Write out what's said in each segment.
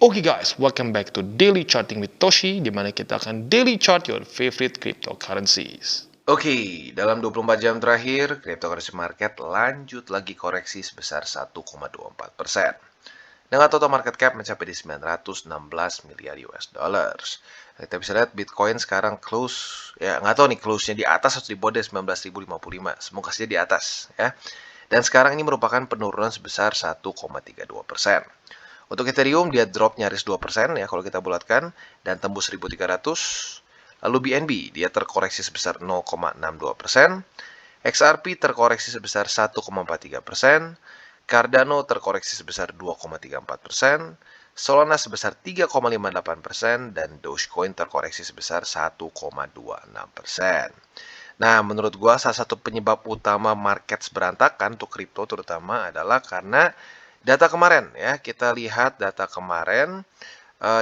Oke guys, welcome back to Daily Charting with Toshi, di mana kita akan daily chart your favorite cryptocurrencies. Oke, dalam 24 jam terakhir, cryptocurrency market lanjut lagi koreksi sebesar 1,24%. Dengan total market cap mencapai di 916 miliar US dollars. Kita bisa lihat Bitcoin sekarang close, ya nggak tahu nih close-nya di atas atau di bawah 19.055. Semoga saja di atas, ya. Dan sekarang ini merupakan penurunan sebesar 1,32%. Untuk Ethereum dia drop nyaris 2% ya kalau kita bulatkan dan tembus 1300. Lalu BNB dia terkoreksi sebesar 0,62%. XRP terkoreksi sebesar 1,43%. Cardano terkoreksi sebesar 2,34%. Solana sebesar 3,58% dan Dogecoin terkoreksi sebesar 1,26%. Nah, menurut gua salah satu penyebab utama market berantakan untuk kripto terutama adalah karena data kemarin ya. Kita lihat data kemarin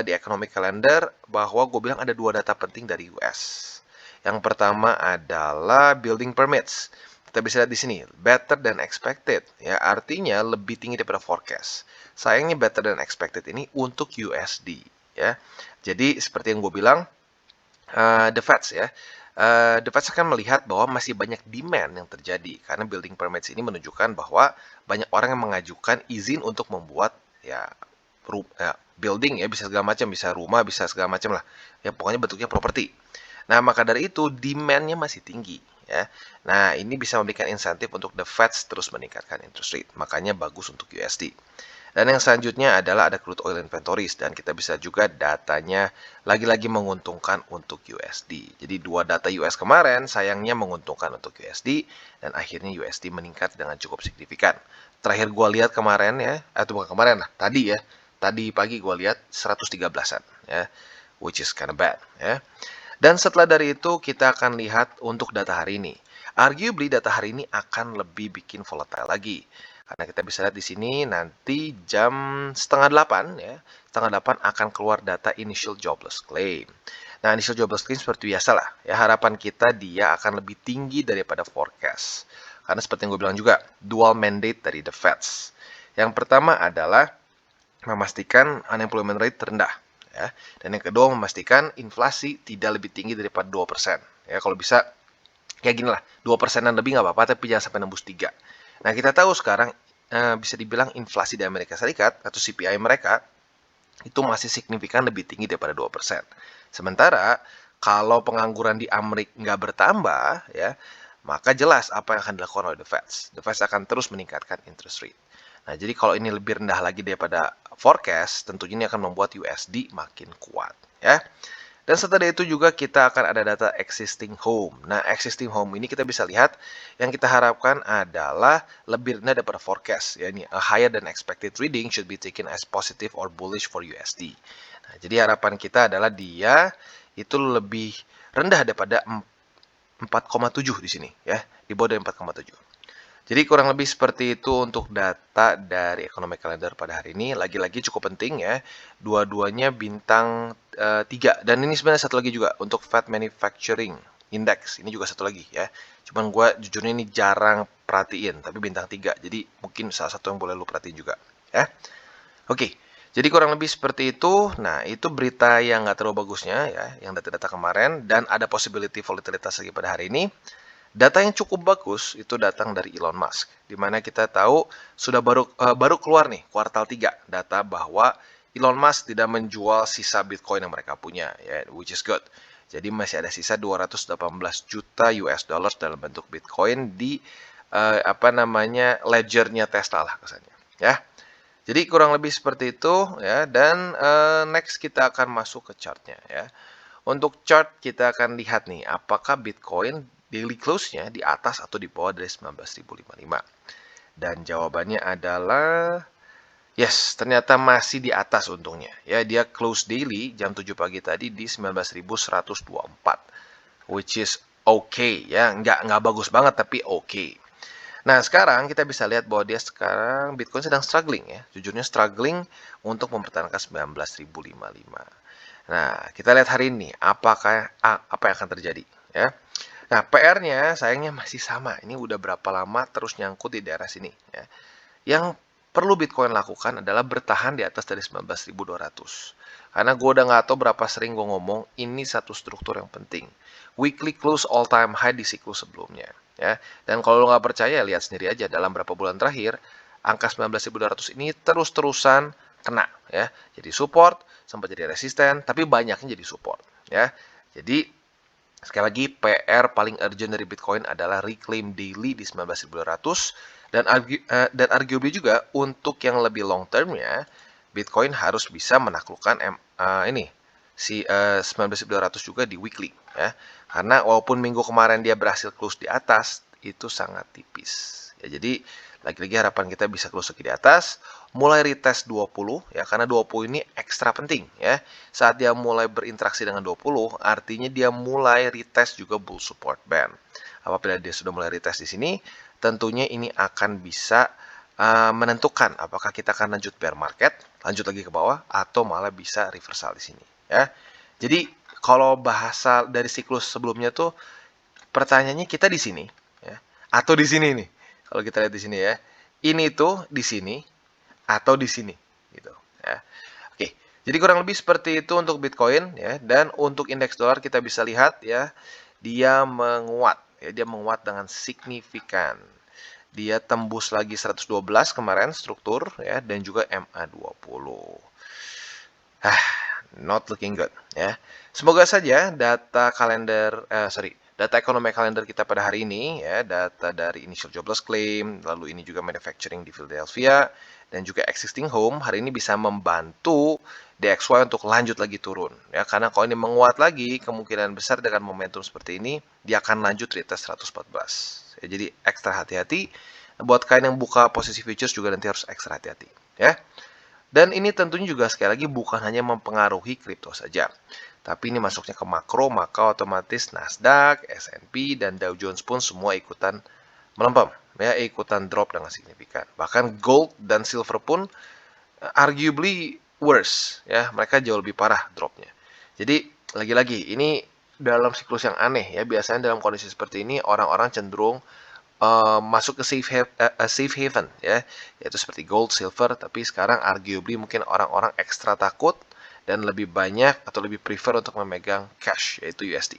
di economic calendar bahwa gue bilang ada dua data penting dari US. Yang pertama adalah building permits. Kita bisa lihat di sini, better than expected. Ya, artinya lebih tinggi daripada forecast. Sayangnya better than expected ini untuk USD. Ya, jadi seperti yang gue bilang, the Fed ya. The Fed akan melihat bahwa masih banyak demand yang terjadi karena building permits ini menunjukkan bahwa banyak orang yang mengajukan izin untuk membuat ya building ya, bisa segala macam, bisa rumah, bisa segala macam lah. Ya pokoknya bentuknya properti. Nah, maka dari itu demand-nya masih tinggi ya. Nah, ini bisa memberikan insentif untuk the Fed terus meningkatkan interest rate. Makanya bagus untuk USD. Dan yang selanjutnya adalah ada crude oil inventories dan kita bisa juga datanya lagi-lagi menguntungkan untuk USD. Jadi dua data US kemarin sayangnya menguntungkan untuk USD dan akhirnya USD meningkat dengan cukup signifikan. Terakhir gua lihat kemarin ya, atau bukan kemarin lah, tadi ya. Tadi pagi gua lihat 113-an ya, which is kind of bad ya. Dan setelah dari itu kita akan lihat untuk data hari ini. Arguably data hari ini akan lebih bikin volatile lagi. Karena kita bisa lihat di sini nanti jam setengah 8 ya, setengah 8 akan keluar data initial jobless claim. Nah, initial jobless claim seperti biasa lah. Ya, harapan kita dia akan lebih tinggi daripada forecast. Karena seperti yang gue bilang juga, dual mandate dari the Feds. Yang pertama adalah memastikan unemployment rate terendah. Ya. Dan yang kedua memastikan inflasi tidak lebih tinggi daripada 2%. Ya, kalau bisa ya gini lah, 2%-an lebih nggak apa-apa, tapi jangan sampai nembus 3. Nah, kita tahu sekarang bisa dibilang inflasi di Amerika Serikat atau CPI mereka itu masih signifikan lebih tinggi daripada 2%. Sementara kalau pengangguran di Amerika nggak bertambah, ya, maka jelas apa yang akan dilakukan oleh the Fed. The Fed akan terus meningkatkan interest rate. Nah, jadi kalau ini lebih rendah lagi daripada forecast, tentunya ini akan membuat USD makin kuat, ya. Dan setelah itu juga kita akan ada data existing home. Nah, existing home ini kita bisa lihat yang kita harapkan adalah lebih rendah daripada forecast. Ya, ini a higher than expected reading should be taken as positive or bullish for USD. Nah, jadi harapan kita adalah dia itu lebih rendah daripada 4,7 di sini ya, di bawah dari 4,7. Jadi kurang lebih seperti itu untuk data dari Economic Calendar pada hari ini. Lagi-lagi cukup penting ya. Dua-duanya bintang 3. Dan ini sebenarnya satu lagi juga untuk Fed Manufacturing Index. Ini juga satu lagi ya. Cuman gue jujurnya ini jarang perhatiin. Tapi bintang 3. Jadi mungkin salah satu yang boleh lu perhatiin juga. Ya. Oke. Jadi kurang lebih seperti itu. Nah, itu berita yang nggak terlalu bagusnya ya. Yang data-data kemarin. Dan ada possibility volatilitas lagi pada hari ini. Data yang cukup bagus itu datang dari Elon Musk, di mana kita tahu sudah baru keluar nih kuartal 3 data bahwa Elon Musk tidak menjual sisa Bitcoin yang mereka punya, ya, which is good. Jadi masih ada sisa 218 juta US dollars dalam bentuk Bitcoin di ledgernya Tesla lah kesannya, ya. Jadi kurang lebih seperti itu ya. Dan next kita akan masuk ke chartnya ya. Untuk chart kita akan lihat nih, apakah Bitcoin daily close-nya di atas atau di bawah dari 19.055. Dan jawabannya adalah yes, ternyata masih di atas untungnya. Ya, dia close daily jam 7 pagi tadi di 19.124, which is okay ya, nggak bagus banget tapi okay. Nah, sekarang kita bisa lihat bahwa dia sekarang Bitcoin sedang struggling ya. Jujurnya struggling untuk mempertahankan 19.055. Nah, kita lihat hari ini apa yang akan terjadi ya. Nah, PR-nya sayangnya masih sama. Ini udah berapa lama terus nyangkut di daerah sini ya. Yang perlu Bitcoin lakukan adalah bertahan di atas dari 19.200. Karena gue udah nggak tahu berapa sering gue ngomong, ini satu struktur yang penting. Weekly close all time high di siklus sebelumnya. Ya. Dan kalau lo nggak percaya, lihat sendiri aja dalam berapa bulan terakhir, angka 19.200 ini terus-terusan kena. Ya. Jadi support, sempat jadi resisten, tapi banyaknya jadi support. Ya. Jadi sekali lagi, PR paling urgent dari Bitcoin adalah reclaim daily di 19.200 dan arguably juga untuk yang lebih long termnya, Bitcoin harus bisa menaklukkan ini si 19.200 juga di weekly ya. Karena walaupun minggu kemarin dia berhasil close di atas, itu sangat tipis. Ya, jadi lagi-lagi harapan kita bisa close lagi di atas, mulai retest 20 ya, karena 20 ini ekstra penting ya. Saat dia mulai berinteraksi dengan 20, artinya dia mulai retest juga bull support band. Apabila dia sudah mulai retest di sini, tentunya ini akan bisa menentukan apakah kita akan lanjut bear market, lanjut lagi ke bawah, atau malah bisa reversal di sini ya. Jadi kalau bahasa dari siklus sebelumnya tuh pertanyaannya kita di sini ya, atau di sini nih. Kalau kita lihat di sini ya, ini tuh di sini atau di sini gitu ya. Oke, jadi kurang lebih seperti itu untuk Bitcoin ya. Dan untuk indeks dolar kita bisa lihat ya, dia menguat ya, dia menguat dengan signifikan. Dia tembus lagi 112 kemarin struktur ya, dan juga MA20. Not looking good ya. Semoga saja data data ekonomi kalender kita pada hari ini ya, data dari initial jobless claim, lalu ini juga manufacturing di Philadelphia dan juga existing home hari ini bisa membantu DXY untuk lanjut lagi turun ya, karena kalau ini menguat lagi kemungkinan besar dengan momentum seperti ini dia akan lanjut retest 114 ya. Jadi ekstra hati-hati buat kalian yang buka posisi futures juga nanti harus ekstra hati-hati ya. Dan ini tentunya juga sekali lagi bukan hanya mempengaruhi kripto saja, tapi ini masuknya ke makro, maka otomatis Nasdaq, S&P, dan Dow Jones pun semua ikutan melempem, ya, ikutan drop dengan signifikan. Bahkan gold dan silver pun arguably worse, ya, mereka jauh lebih parah dropnya. Jadi lagi-lagi ini dalam siklus yang aneh ya, biasanya dalam kondisi seperti ini orang-orang cenderung masuk ke safe haven ya, yaitu seperti gold, silver, tapi sekarang arguably mungkin orang-orang ekstra takut dan lebih banyak atau lebih prefer untuk memegang cash, yaitu USD.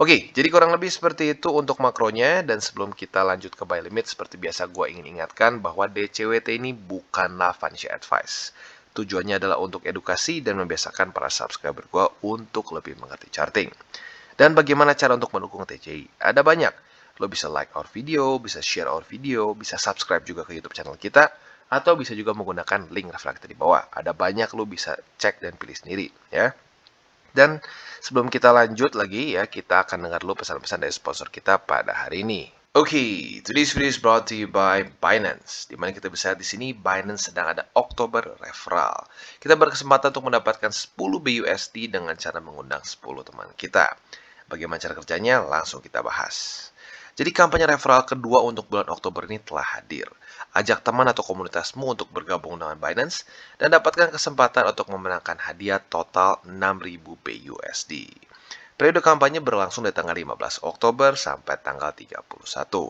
Oke, jadi kurang lebih seperti itu untuk makronya, dan sebelum kita lanjut ke buy limit, seperti biasa gue ingin ingatkan bahwa DCWT ini bukanlah financial advice. Tujuannya adalah untuk edukasi dan membiasakan para subscriber gue untuk lebih mengerti charting. Dan bagaimana cara untuk mendukung TCI? Ada banyak. Lo bisa like our video, bisa share our video, bisa subscribe juga ke YouTube channel kita, atau bisa juga menggunakan link reflektor di bawah. Ada banyak lo bisa cek dan pilih sendiri ya. Dan sebelum kita lanjut lagi ya, kita akan dengar dulu pesan-pesan dari sponsor kita pada hari ini. Oke, today's video is brought to you by Binance. Dimana kita bisa lihat di sini Binance sedang ada Oktober Referral. Kita berkesempatan untuk mendapatkan 10 BUSD dengan cara mengundang 10 teman kita. Bagaimana cara kerjanya? Langsung kita bahas. Jadi kampanye referral kedua untuk bulan Oktober ini telah hadir. Ajak teman atau komunitasmu untuk bergabung dengan Binance dan dapatkan kesempatan untuk memenangkan hadiah total 6.000 BUSD. Periode kampanye berlangsung dari tanggal 15 Oktober sampai tanggal 31.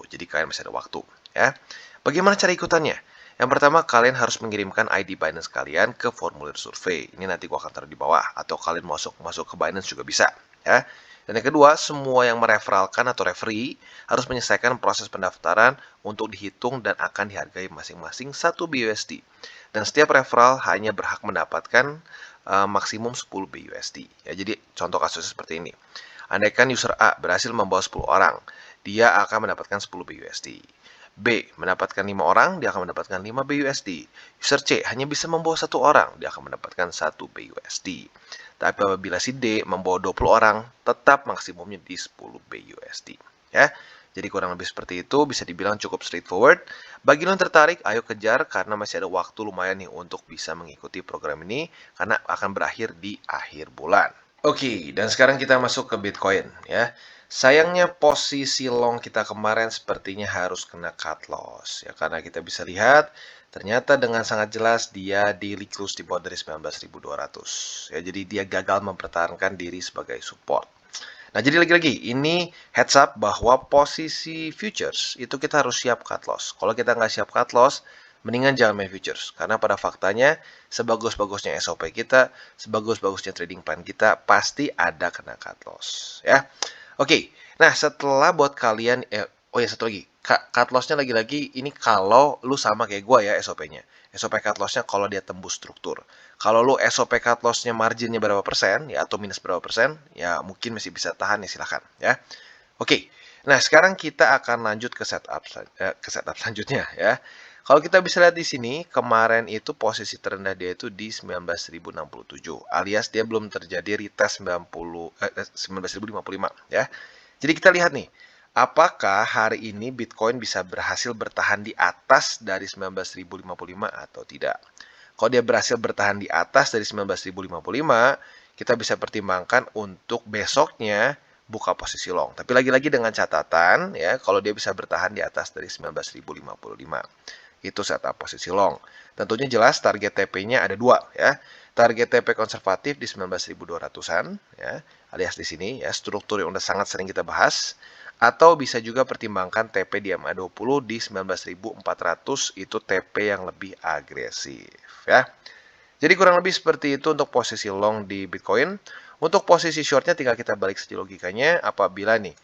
Jadi kalian masih ada waktu ya. Bagaimana cara ikutannya? Yang pertama, kalian harus mengirimkan ID Binance kalian ke formulir survei. Ini nanti gua akan taruh di bawah, atau kalian masuk ke Binance juga bisa ya. Dan yang kedua, semua yang mereferalkan atau referee harus menyelesaikan proses pendaftaran untuk dihitung dan akan dihargai masing-masing 1 BUSD. Dan setiap referral hanya berhak mendapatkan maksimum 10 BUSD. Ya, jadi contoh kasusnya seperti ini. Andaikan user A berhasil membawa 10 orang, dia akan mendapatkan 10 BUSD. B mendapatkan 5 orang, dia akan mendapatkan 5 BUSD. User C hanya bisa membawa 1 orang, dia akan mendapatkan 1 BUSD. Tapi apabila si D membawa 20 orang, tetap maksimumnya di 10 BUSD. Ya, jadi kurang lebih seperti itu, bisa dibilang cukup straightforward. Bagi lo yang tertarik, ayo kejar karena masih ada waktu lumayan nih untuk bisa mengikuti program ini, karena akan berakhir di akhir bulan. Oke, dan sekarang kita masuk ke Bitcoin ya. Sayangnya posisi long kita kemarin sepertinya harus kena cut loss ya, karena kita bisa lihat ternyata dengan sangat jelas dia daily close di bawah dari 19.200 ya, jadi dia gagal mempertahankan diri sebagai support. Nah, jadi lagi-lagi ini heads up bahwa posisi futures itu kita harus siap cut loss. Kalau kita nggak siap cut loss, mendingan jangan main futures. Karena pada faktanya, sebagus-bagusnya SOP kita, sebagus-bagusnya trading plan kita, pasti ada kena cut loss. Ya. Oke, nah setelah buat kalian, oh ya satu lagi, cut loss-nya lagi-lagi ini kalau lu sama kayak gua ya SOP-nya. SOP cut loss-nya kalau dia tembus struktur. Kalau lu SOP cut loss-nya marginnya berapa persen, ya atau minus berapa persen, ya mungkin masih bisa tahan ya silahkan ya. Oke, nah sekarang kita akan lanjut ke setup selanjutnya ya. Kalau kita bisa lihat di sini, kemarin itu posisi terendah dia itu di 19.067, alias dia belum terjadi retest 19.055 ya. Jadi kita lihat nih, apakah hari ini Bitcoin bisa berhasil bertahan di atas dari 19.055 atau tidak. Kalau dia berhasil bertahan di atas dari 19.055, kita bisa pertimbangkan untuk besoknya buka posisi long. Tapi lagi-lagi dengan catatan ya, kalau dia bisa bertahan di atas dari 19.055. Itu setup posisi long. Tentunya jelas target TP-nya ada dua ya. Target TP konservatif di 19.200-an ya, alias di sini ya, struktur yang udah sangat sering kita bahas. Atau bisa juga pertimbangkan TP di MA20 di 19.400, itu TP yang lebih agresif ya. Jadi kurang lebih seperti itu untuk posisi long di Bitcoin. Untuk posisi shortnya tinggal kita balik saja logikanya, apabila nih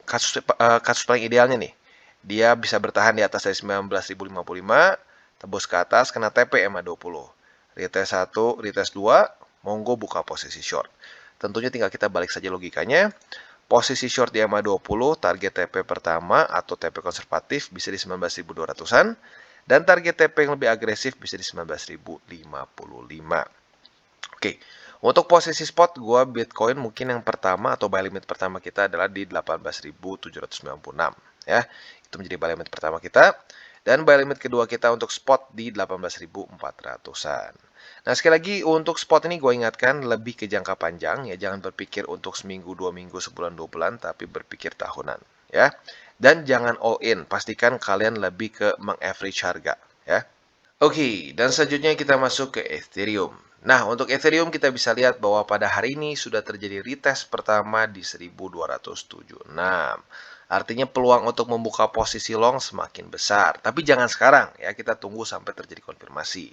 kasus paling idealnya nih, dia bisa bertahan di atas dari 19.055, tembus ke atas, kena TP MA20. Retest 1, retest 2, monggo buka posisi short. Tentunya tinggal kita balik saja logikanya. Posisi short di MA20, target TP pertama atau TP konservatif bisa di 19.200-an. Dan target TP yang lebih agresif bisa di 19.055. Oke, untuk posisi spot gua Bitcoin mungkin yang pertama atau buy limit pertama kita adalah di 18.796 ya. Itu menjadi buy limit pertama kita. Dan buy limit kedua kita untuk spot di 18.400-an. Nah, sekali lagi untuk spot ini gue ingatkan lebih ke jangka panjang ya. Jangan berpikir untuk seminggu, 2 minggu, sebulan, 2 bulan, tapi berpikir tahunan ya. Dan jangan all in, pastikan kalian lebih ke meng-average harga ya. Oke, dan selanjutnya kita masuk ke Ethereum. Nah, untuk Ethereum kita bisa lihat bahwa pada hari ini sudah terjadi retest pertama di 1276. Artinya peluang untuk membuka posisi long semakin besar. Tapi jangan sekarang ya, kita tunggu sampai terjadi konfirmasi.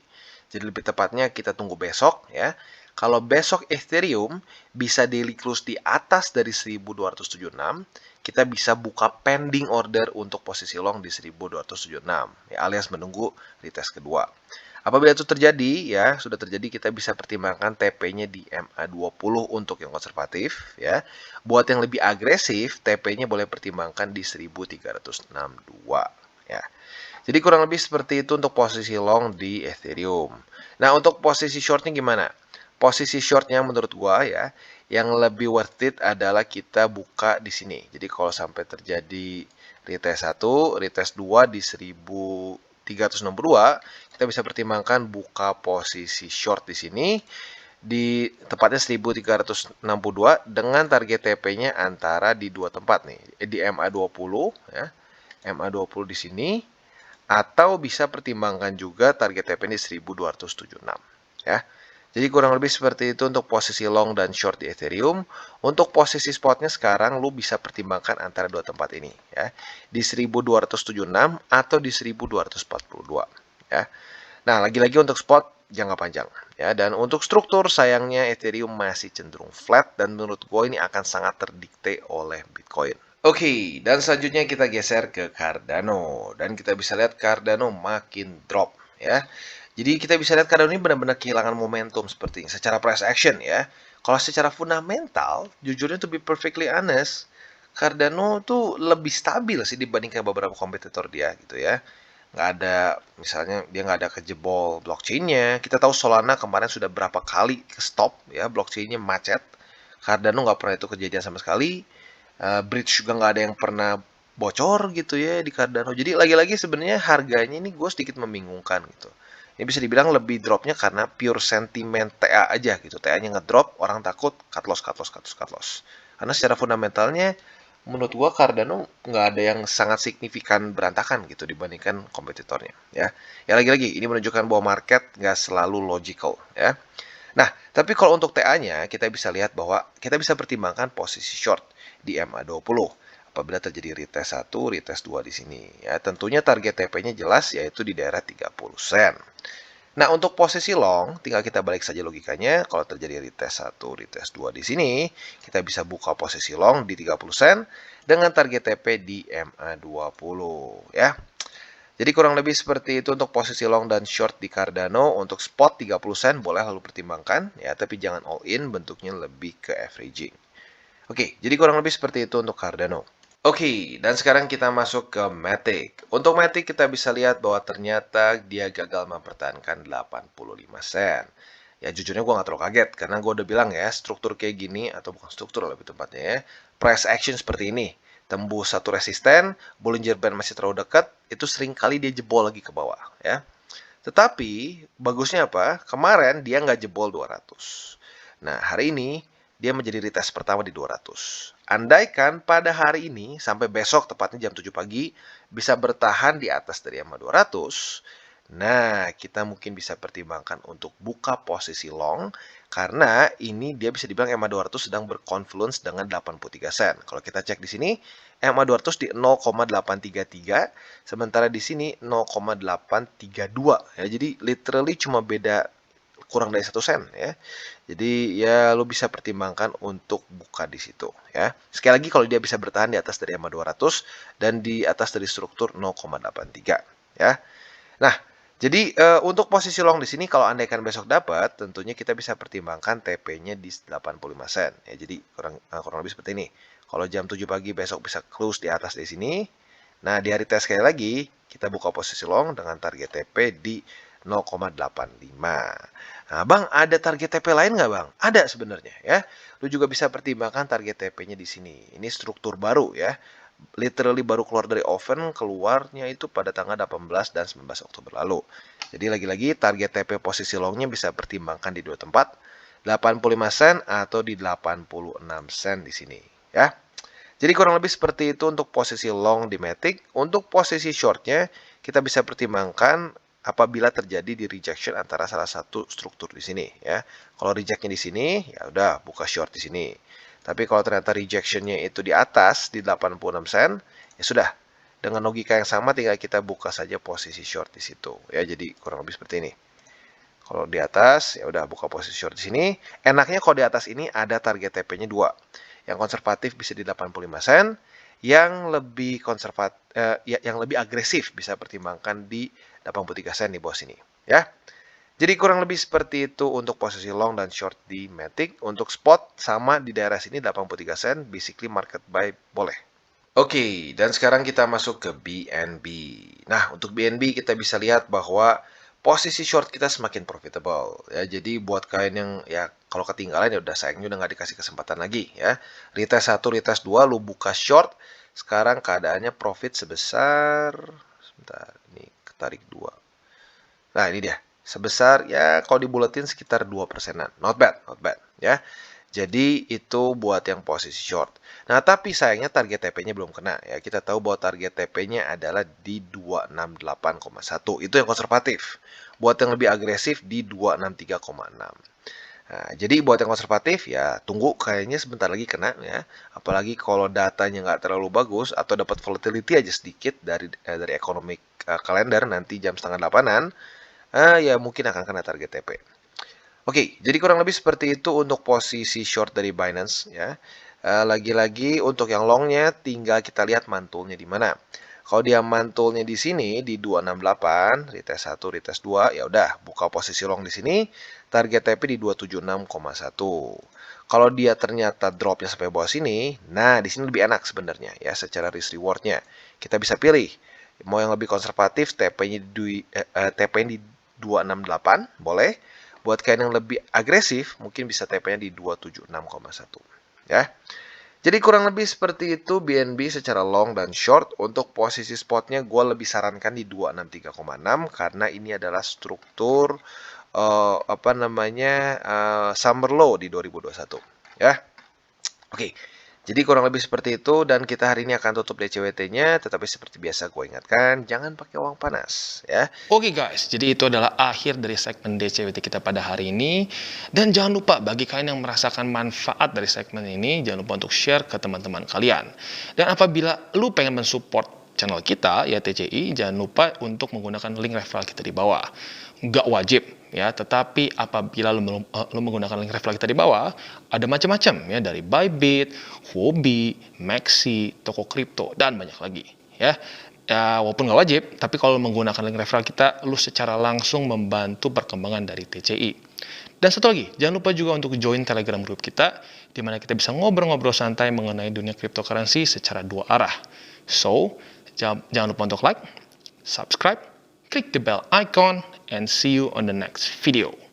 Jadi lebih tepatnya kita tunggu besok ya. Kalau besok Ethereum bisa daily close di atas dari 1276, kita bisa buka pending order untuk posisi long di 1276 ya, alias menunggu retest kedua. Apabila itu terjadi ya, sudah terjadi, kita bisa pertimbangkan TP-nya di MA20 untuk yang konservatif ya. Buat yang lebih agresif, TP-nya boleh pertimbangkan di 1362 ya. Jadi kurang lebih seperti itu untuk posisi long di Ethereum. Nah, untuk posisi shortnya gimana? Posisi shortnya menurut gua ya, yang lebih worth it adalah kita buka di sini. Jadi kalau sampai terjadi retest 1, retest 2 di 1362, kita bisa pertimbangkan buka posisi short di sini di tepatnya 1362 dengan target TP-nya antara di dua tempat nih, di MA20 ya. MA20 di sini, atau bisa pertimbangkan juga target TP di 1276 ya. Jadi kurang lebih seperti itu untuk posisi long dan short di Ethereum. Untuk posisi spotnya sekarang lu bisa pertimbangkan antara dua tempat ini ya. Di 1276 atau di 1242 ya. Nah, lagi-lagi untuk spot jangka panjang ya, dan untuk struktur sayangnya Ethereum masih cenderung flat dan menurut gue ini akan sangat terdikte oleh Bitcoin. Oke, dan selanjutnya kita geser ke Cardano dan kita bisa lihat Cardano makin drop ya. Jadi kita bisa lihat Cardano ini benar-benar kehilangan momentum seperti ini secara price action ya. Kalau secara fundamental, jujurnya to be perfectly honest, Cardano tuh lebih stabil sih dibandingkan beberapa kompetitor dia gitu ya. Nggak ada, misalnya dia nggak ada kejebol blockchain-nya. Kita tahu Solana kemarin sudah berapa kali ke stop ya, blockchain-nya macet. Cardano nggak pernah itu kejadian sama sekali. Bridge juga nggak ada yang pernah bocor gitu ya di Cardano. Jadi lagi-lagi sebenarnya harganya ini gue sedikit membingungkan gitu. Ini bisa dibilang lebih dropnya karena pure sentimen TA aja gitu. TA-nya ngedrop, orang takut cut loss, cut loss, cut loss, cut loss. Karena secara fundamentalnya menurut gua Cardano nggak ada yang sangat signifikan berantakan gitu dibandingkan kompetitornya ya. Ya lagi-lagi ini menunjukkan bahwa market nggak selalu logical ya. Nah, tapi kalau untuk TA-nya kita bisa lihat bahwa kita bisa pertimbangkan posisi short di MA20. apabila terjadi retest 1, retest 2 di sini. Ya, tentunya target TP-nya jelas yaitu di daerah 30 sen. Nah, untuk posisi long, tinggal kita balik saja logikanya. Kalau terjadi retest 1, retest 2 di sini, kita bisa buka posisi long di 30 sen dengan target TP di MA20 ya. Jadi kurang lebih seperti itu untuk posisi long dan short di Cardano. Untuk spot 30 sen boleh lalu pertimbangkan ya, tapi jangan all in, bentuknya lebih ke averaging. Oke, jadi kurang lebih seperti itu untuk Cardano. Oke, dan sekarang kita masuk ke Matic. Untuk Matic kita bisa lihat bahwa ternyata dia gagal mempertahankan 85 sen. Ya jujurnya gue nggak terlalu kaget, karena gue udah bilang ya, struktur kayak gini, atau bukan struktur lebih tepatnya ya, price action seperti ini. Tembus satu resisten, Bollinger Band masih terlalu dekat, itu sering kali dia jebol lagi ke bawah ya. Tetapi bagusnya apa? Kemarin dia nggak jebol 200. Nah, hari ini dia menjadi retest pertama di 200. Andaikan pada hari ini sampai besok tepatnya jam 7 pagi bisa bertahan di atas dari EMA 200, nah kita mungkin bisa pertimbangkan untuk buka posisi long karena ini dia bisa dibilang EMA 200 sedang berconfluence dengan 83 sen. Kalau kita cek di sini EMA 200 di 0,833, sementara di sini 0,832 ya. Jadi literally cuma beda kurang dari 1 sen ya. Jadi ya lo bisa pertimbangkan untuk buka di situ ya. Sekali lagi kalau dia bisa bertahan di atas dari EMA 200 dan di atas dari struktur 0,83 ya. Nah, jadi untuk posisi long di sini kalau andaikan besok dapat, tentunya kita bisa pertimbangkan TP-nya di 85 sen ya. Jadi kurang lebih seperti ini. Kalau jam 7 pagi besok bisa close di atas di sini. Nah, di hari tes sekali lagi kita buka posisi long dengan target TP di 0,85. Nah, Bang, ada target TP lain nggak, Bang? Ada sebenarnya ya. Lu juga bisa pertimbangkan target TP-nya di sini. Ini struktur baru ya. Literally baru keluar dari oven, keluarnya itu pada tanggal 18 dan 19 Oktober lalu. Jadi lagi-lagi target TP posisi longnya bisa pertimbangkan di dua tempat, 85 sen atau di 86 sen di sini ya. Jadi kurang lebih seperti itu untuk posisi long di Matic. Untuk posisi shortnya kita bisa pertimbangkan apabila terjadi di rejection antara salah satu struktur di sini ya. Kalau rejectnya di sini, ya udah buka short di sini. Tapi kalau ternyata rejectionnya itu di atas di 86 sen, ya sudah. Dengan logika yang sama tinggal kita buka saja posisi short di situ ya. Jadi kurang lebih seperti ini. Kalau di atas ya udah buka posisi short di sini. Enaknya kalau di atas ini ada target TP-nya 2. Yang konservatif bisa di 85 sen, yang lebih yang lebih agresif bisa pertimbangkan di 83 sen di bawah sini ya. Jadi kurang lebih seperti itu untuk posisi long dan short di Matic. Untuk spot sama di daerah sini 83 sen, basically market buy boleh. Oke, dan sekarang kita masuk ke BNB. Nah, untuk BNB kita bisa lihat bahwa posisi short kita semakin profitable ya. Jadi buat kalian yang ya kalau ketinggalan ya udah sayangnya udah nggak dikasih kesempatan lagi ya. Retest 1, retest 2 lu buka short. Sekarang keadaannya profit sebesar sebentar, ini ketarik 2. Nah, ini dia. Sebesar ya kalau dibuletin sekitar 2%-an. Not bad, not bad ya. Jadi itu buat yang posisi short. Nah, tapi sayangnya target TP-nya belum kena ya. Kita tahu bahwa target TP-nya adalah di 268,1. Itu yang konservatif. Buat yang lebih agresif di 263,6. Nah, jadi buat yang konservatif ya tunggu kayaknya sebentar lagi kena ya. Apalagi kalau datanya nggak terlalu bagus atau dapat volatility aja sedikit dari economic calendar nanti jam setengah 8-an, ya mungkin akan kena target TP. Oke, jadi kurang lebih seperti itu untuk posisi short dari Binance ya. Lagi-lagi untuk yang longnya tinggal kita lihat mantulnya di mana. Kalau dia mantulnya di sini di 268, retest 1, retest 2, ya udah buka posisi long di sini, target TP di 276,1. Kalau dia ternyata dropnya sampai bawah sini, nah di sini lebih enak sebenarnya ya secara risk rewardnya. Kita bisa pilih mau yang lebih konservatif TP-nya di 268 boleh. Buat kalian yang lebih agresif, mungkin bisa TP-nya di 276,1 ya. Jadi kurang lebih seperti itu BNB secara long dan short. Untuk posisi spotnya gue lebih sarankan di 263,6 karena ini adalah struktur summer low di 2021 ya. Oke. Jadi kurang lebih seperti itu dan kita hari ini akan tutup DCWT-nya, tetapi seperti biasa gue ingatkan, jangan pakai uang panas ya. Oke guys, jadi itu adalah akhir dari segmen DCWT kita pada hari ini. Dan jangan lupa bagi kalian yang merasakan manfaat dari segmen ini, jangan lupa untuk share ke teman-teman kalian. Dan apabila lu pengen mensupport channel kita, ya TCI, jangan lupa untuk menggunakan link referral kita di bawah. Nggak wajib, ya, tetapi apabila lu menggunakan link referral kita di bawah, ada macam-macam ya, dari Bybit, Huobi, Maxi, toko kripto, dan banyak lagi ya. Ya, walaupun nggak wajib, tapi kalau menggunakan link referral kita, lu secara langsung membantu perkembangan dari TCI. Dan satu lagi, jangan lupa juga untuk join Telegram group kita, di mana kita bisa ngobrol-ngobrol santai mengenai dunia cryptocurrency secara dua arah. So, jangan lupa untuk like, subscribe, click the bell icon, and see you on the next video.